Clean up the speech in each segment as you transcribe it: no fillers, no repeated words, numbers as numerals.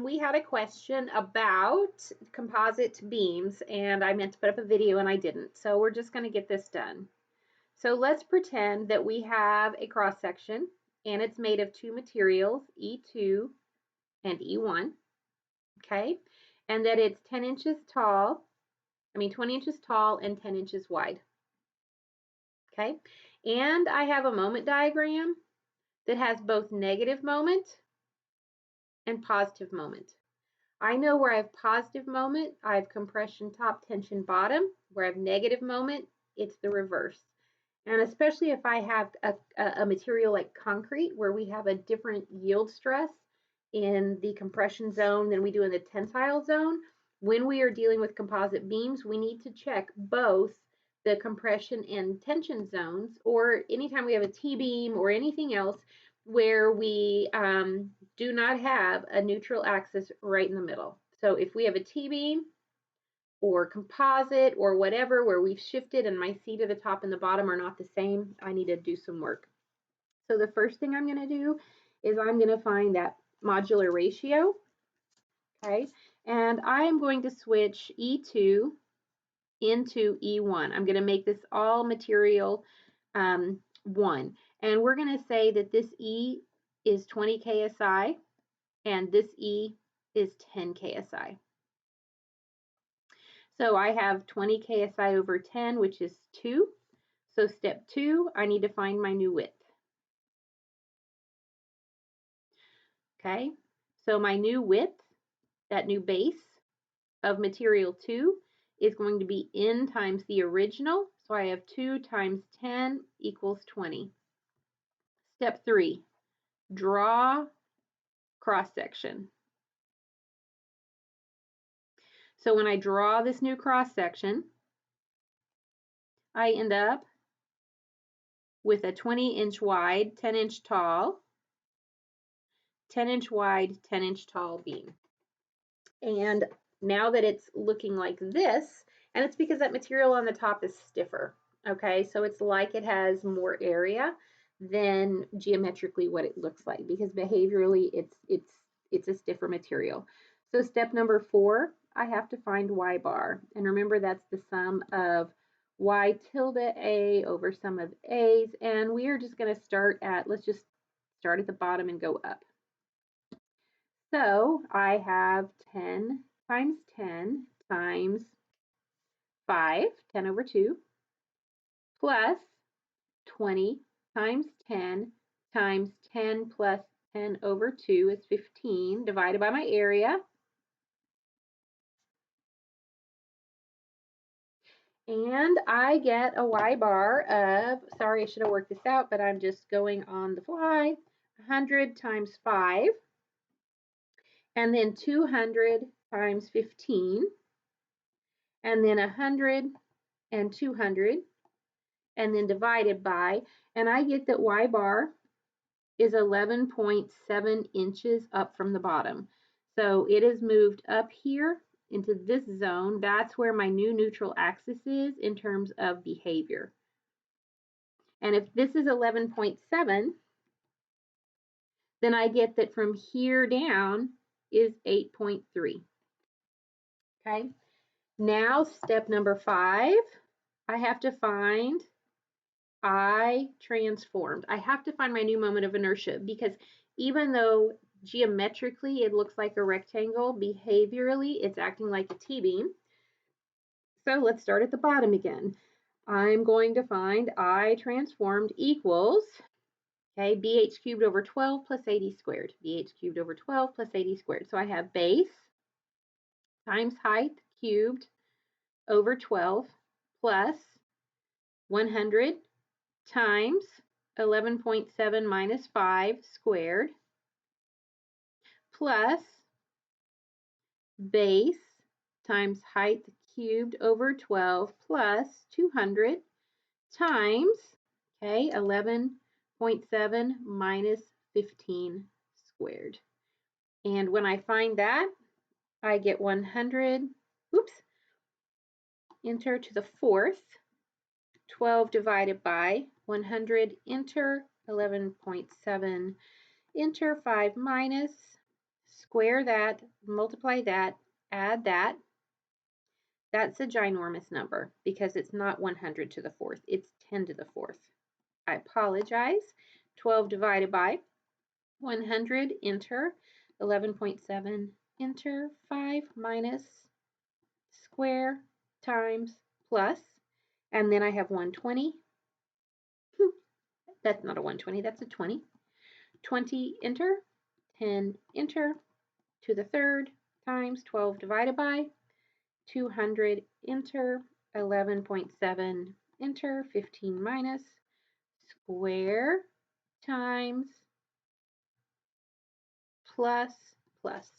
We had a question about composite beams, and I meant to put up a video and I didn't. So we're just going to get this done. So let's pretend that we have a cross section and it's made of two materials, E2 and E1, okay? And that it's 20 inches tall and 10 inches wide, okay? And I have a moment diagram that has both negative moment and positive moment. I know where I have positive moment, I have compression top, tension bottom. Where I have negative moment, it's the reverse. And especially if I have a material like concrete, where we have a different yield stress in the compression zone than we do in the tensile zone, when we are dealing with composite beams, we need to check both the compression and tension zones, or anytime we have a T-beam or anything else where we do not have a neutral axis right in the middle. So if we have a T-beam or composite or whatever where we've shifted and my C to the top and the bottom are not the same, I need to do some work. So the first thing I'm going to do is I'm going to find that modular ratio, okay? And I am going to switch E2 into E1. I'm going to make this all material 1. And we're going to say that this E is 20 KSI and this E is 10 KSI. So I have 20 KSI over 10, which is 2. So step 2, I need to find my new width. Okay, so my new width, that new base of material 2, is going to be N times the original. So I have 2 times 10 equals 20. Step 3, draw cross section. So when I draw this new cross section, I end up with a 20-inch wide, 10-inch tall, 10-inch wide, 10-inch tall beam. And now that it's looking like this, and it's because that material on the top is stiffer, okay? So it's like it has more area than geometrically what it looks like, because behaviorally it's a stiffer material. So step number 4, I have to find y bar. And remember, that's the sum of y tilde a over sum of a's. And we are just going to start at, let's just start at the bottom and go up. So I have 10 times 10 times 5, 10 over 2, plus 20 times 10 times 10 plus 10 over 2 is 15, divided by my area. And I get a y bar of, sorry, I should have worked this out, but I'm just going on the fly, 100 times 5, and then 200 times 15, and then 100 and 200, and then divided by, and I get that y bar is 11.7 inches up from the bottom. So it has moved up here into this zone. That's where my new neutral axis is in terms of behavior. And if this is 11.7, then I get that from here down is 8.3. Okay, now step number 5, I have to find I transformed. I have to find my new moment of inertia, because even though geometrically it looks like a rectangle, behaviorally it's acting like a T-beam. So let's start at the bottom again. I'm going to find I transformed equals, okay, BH cubed over 12 plus 80 squared. BH cubed over 12 plus 80 squared. So I have base times height cubed over 12 plus 100 times 11.7 minus 5 squared plus base times height cubed over 12 plus 200 times, okay, 11.7 minus 15 squared. And when I find that, I get 100, enter to the 4th, 12 divided by 100, enter 11.7, enter 5 minus square that, multiply that, add that. That's a ginormous number because it's not 100 to the fourth, it's 10 to the fourth. I apologize. 12 divided by 100, enter. 11.7, enter. 5 minus square times plus, and then I have 120. That's not a 120, that's a 20. 20, enter. 10, enter. To the third times 12 divided by 200, enter. 11.7, enter. 15 minus square times plus plus.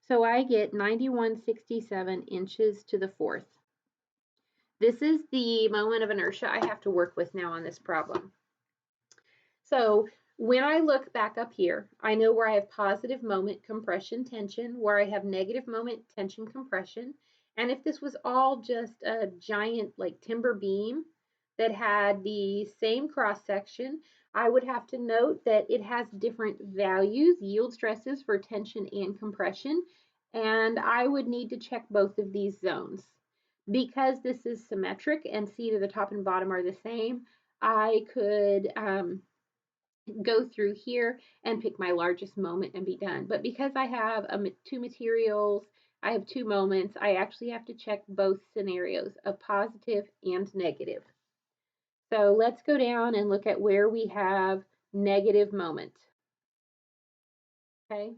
So I get 91.67 inches to the fourth. This is the moment of inertia I have to work with now on this problem. So when I look back up here, I know where I have positive moment, compression, tension, where I have negative moment, tension, compression. And if this was all just a giant like timber beam that had the same cross section, I would have to note that it has different values, yield stresses for tension and compression, and I would need to check both of these zones. Because this is symmetric and C to the top and bottom are the same, I could go through here and pick my largest moment and be done. But because I have two materials, I have two moments, I actually have to check both scenarios of positive and negative. So let's go down and look at where we have negative moment. Okay,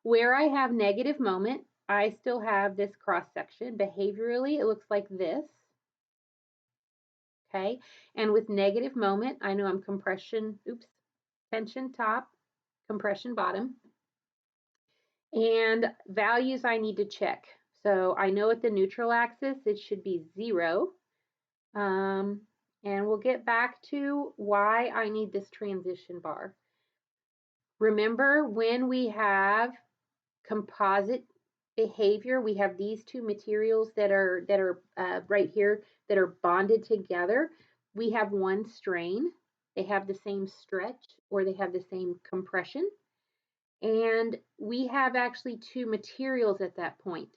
where I have negative moment, I still have this cross section. Behaviorally, it looks like this. Okay, and with negative moment, I know I'm compression, tension top, compression bottom. And values I need to check. So I know at the neutral axis, it should be 0. And we'll get back to why I need this transition bar. Remember, when we have composite behavior, we have these two materials that are right here that are bonded together. We have one strain. They have the same stretch or they have the same compression. And we have actually two materials at that point.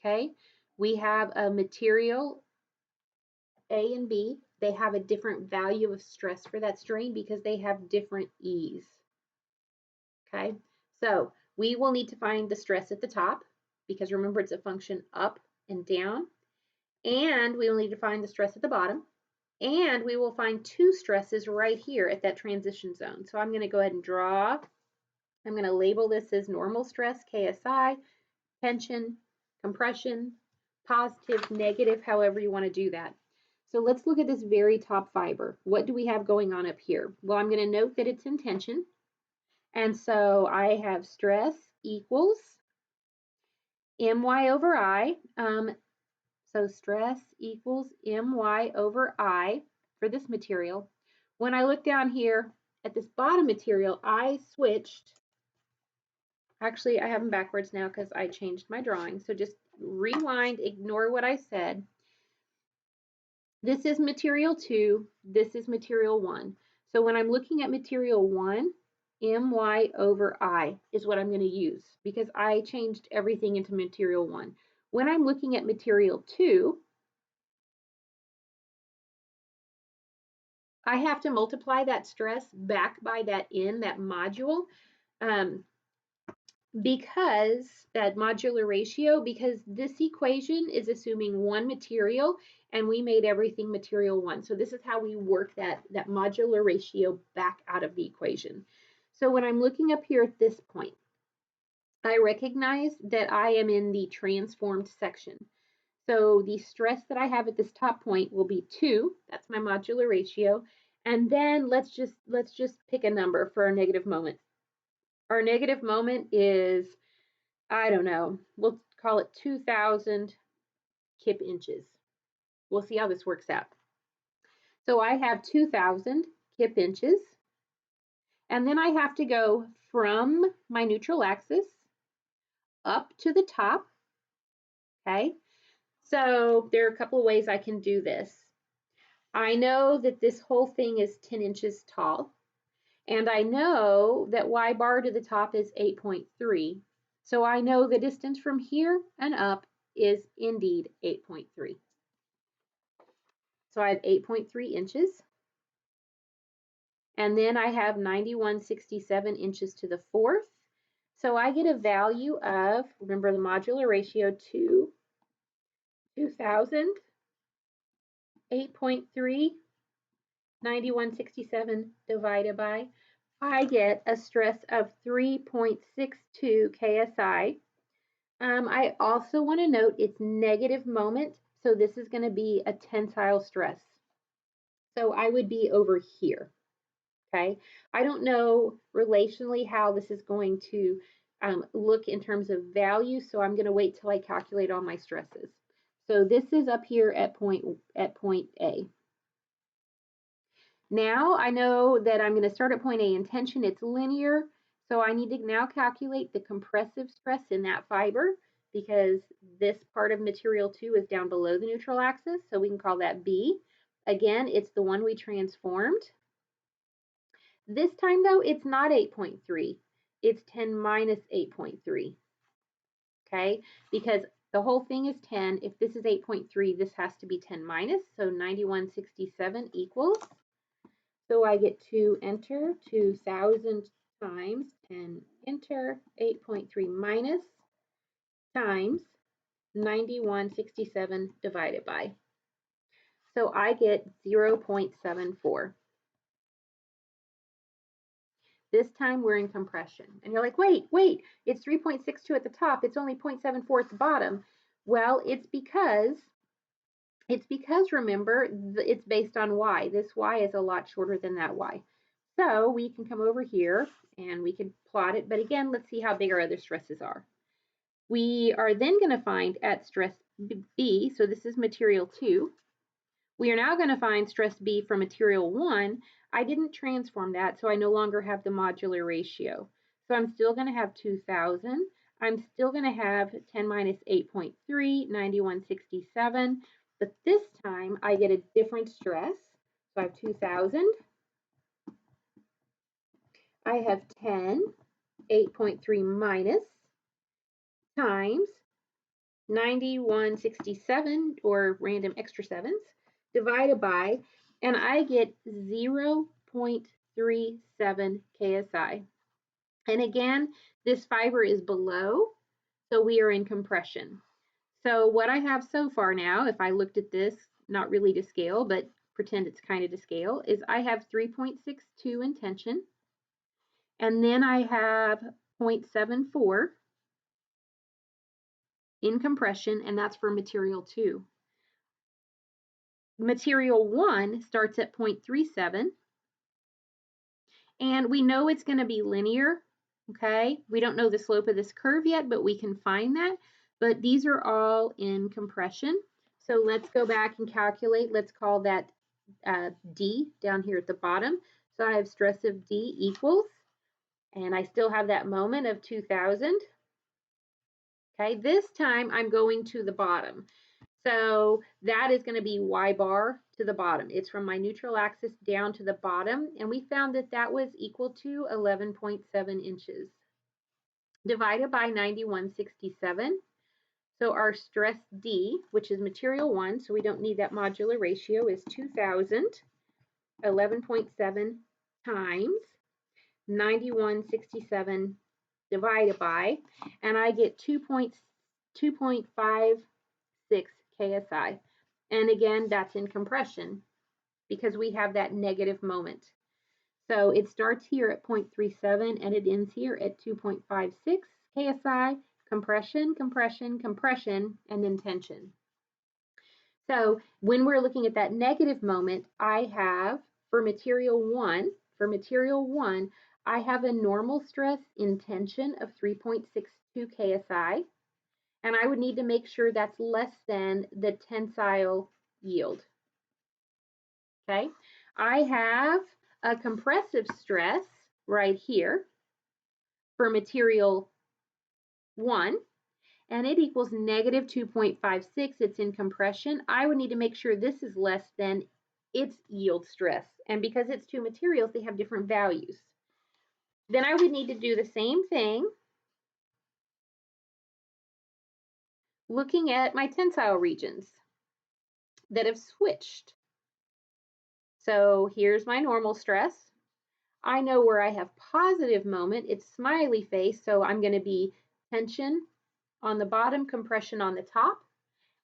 Okay, we have a material A and B. They have a different value of stress for that strain because they have different E's. Okay, so we will need to find the stress at the top because remember it's a function up and down. And we will need to find the stress at the bottom. And we will find two stresses right here at that transition zone. So I'm going to go ahead and draw. I'm going to label this as normal stress, KSI, tension, compression, positive, negative, however you want to do that. So let's look at this very top fiber. What do we have going on up here? Well, I'm going to note that it's in tension. And so I have stress equals my over I. So stress equals my over I for this material. When I look down here at this bottom material, I switched. Actually, I have them backwards now because I changed my drawing. So just rewind, ignore what I said. This is material 2, this is material 1. So when I'm looking at material 1, my over I is what I'm going to use because I changed everything into material 1. When I'm looking at material 2, I have to multiply that stress back by that that module. Because that modular ratio, because this equation is assuming one material and we made everything material 1. So this is how we work that modular ratio back out of the equation. So when I'm looking up here at this point, I recognize that I am in the transformed section. So the stress that I have at this top point will be 2. That's my modular ratio. And then let's just pick a number for our negative moment. Our negative moment is, I don't know, we'll call it 2,000 kip inches. We'll see how this works out. So I have 2,000 kip inches, and then I have to go from my neutral axis up to the top, okay? So there are a couple of ways I can do this. I know that this whole thing is 10 inches tall, And I know that y bar to the top is 8.3. So I know the distance from here and up is indeed 8.3. So I have 8.3 inches. And then I have 9167 inches to the fourth. So I get a value of, remember the modular ratio, 2000, 8.3, 9167 divided by, I get a stress of 3.62 KSI. I also want to note it's negative moment, so this is going to be a tensile stress. So I would be over here. Okay, I don't know relationally how this is going to look in terms of value, so I'm going to wait till I calculate all my stresses. So this is up here at point A. Now I know that I'm going to start at point A in tension. It's linear, so I need to now calculate the compressive stress in that fiber because this part of material 2 is down below the neutral axis, so we can call that B. Again, it's the one we transformed. This time, though, it's not 8.3. It's 10 minus 8.3, okay? Because the whole thing is 10. If this is 8.3, this has to be 10 minus, so 9167 equals. So I get to enter 2,000 times 10, enter 8.3 minus times 9167 divided by. So I get 0.74. This time we're in compression. And you're like, wait, it's 3.62 at the top. It's only 0.74 at the bottom. Well, it's because remember, it's based on y. This y is a lot shorter than that y. So we can come over here and we can plot it. But again, let's see how big our other stresses are. We are then going to find at stress B, so this is material 2. We are now going to find stress B for material 1. I didn't transform that, so I no longer have the modular ratio. So I'm still going to have 2,000. I'm still going to have 10 minus 8.3, 9167. But this time I get a different stress. So I have 2,000. I have 10, 8.3 minus times 9167, or random extra sevens, divided by, and I get 0.37 KSI. And again, this fiber is below, so we are in compression. So what I have so far now, if I looked at this, not really to scale, but pretend it's kind of to scale, is I have 3.62 in tension, and then I have 0.74 in compression, and that's for material 2. Material 1 starts at 0.37, and we know it's going to be linear, okay? We don't know the slope of this curve yet, but we can find that. But these are all in compression. So let's go back and calculate. Let's call that D down here at the bottom. So I have stress of D equals, and I still have that moment of 2,000. Okay, this time I'm going to the bottom. So that is going to be y bar to the bottom. It's from my neutral axis down to the bottom, and we found that that was equal to 11.7 inches. Divided by 9167. So our stress D, which is material 1, so we don't need that modular ratio, is 2,000, 11.7 times 9167 divided by, and I get 2.56 KSI. And again, that's in compression because we have that negative moment. So it starts here at 0.37 and it ends here at 2.56 KSI, compression, compression, compression, and then tension. So when we're looking at that negative moment, I have for material 1, I have a normal stress in tension of 3.62 KSI. And I would need to make sure that's less than the tensile yield. Okay, I have a compressive stress right here for material 1, and it equals negative 2.56. It's in compression. I would need to make sure this is less than its yield stress. And because it's two materials, they have different values. Then I would need to do the same thing, looking at my tensile regions that have switched. So here's my normal stress. I know where I have positive moment, it's smiley face, so I'm going to be tension on the bottom, compression on the top.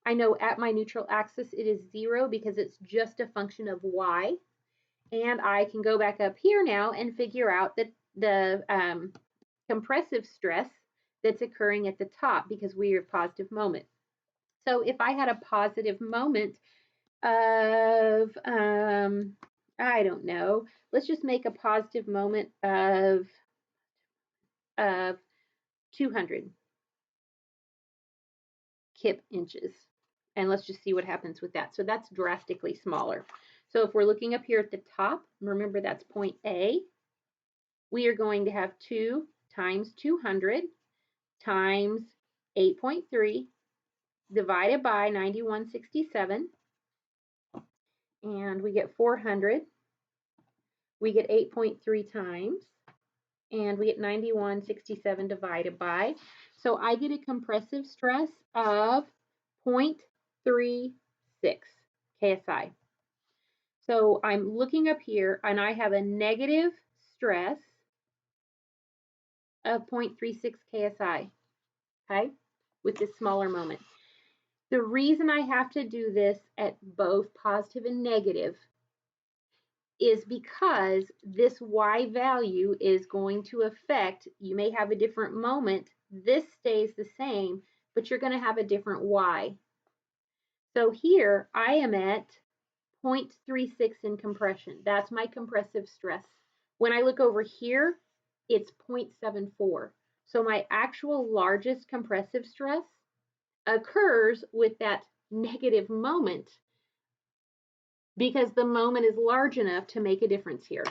I know at my neutral axis it is 0 because it's just a function of y. And I can go back up here now and figure out that the compressive stress that's occurring at the top because we have positive moment. So if I had a positive moment of, I don't know, let's just make a positive moment of 200 kip inches. And let's just see what happens with that. So that's drastically smaller. So if we're looking up here at the top, remember that's point A, we are going to have 2 times 200 times 8.3 divided by 9167, and we get 400. We get 8.3 times, and we get 9167 divided by. So I get a compressive stress of 0.36 KSI. So I'm looking up here, and I have a negative stress of 0.36 KSI, okay, with this smaller moment. The reason I have to do this at both positive and negative is because this Y value is going to affect, you may have a different moment, this stays the same, but you're going to have a different Y. So here I am at 0.36 in compression. That's my compressive stress. When I look over here, it's 0.74. So my actual largest compressive stress occurs with that negative moment because the moment is large enough to make a difference here.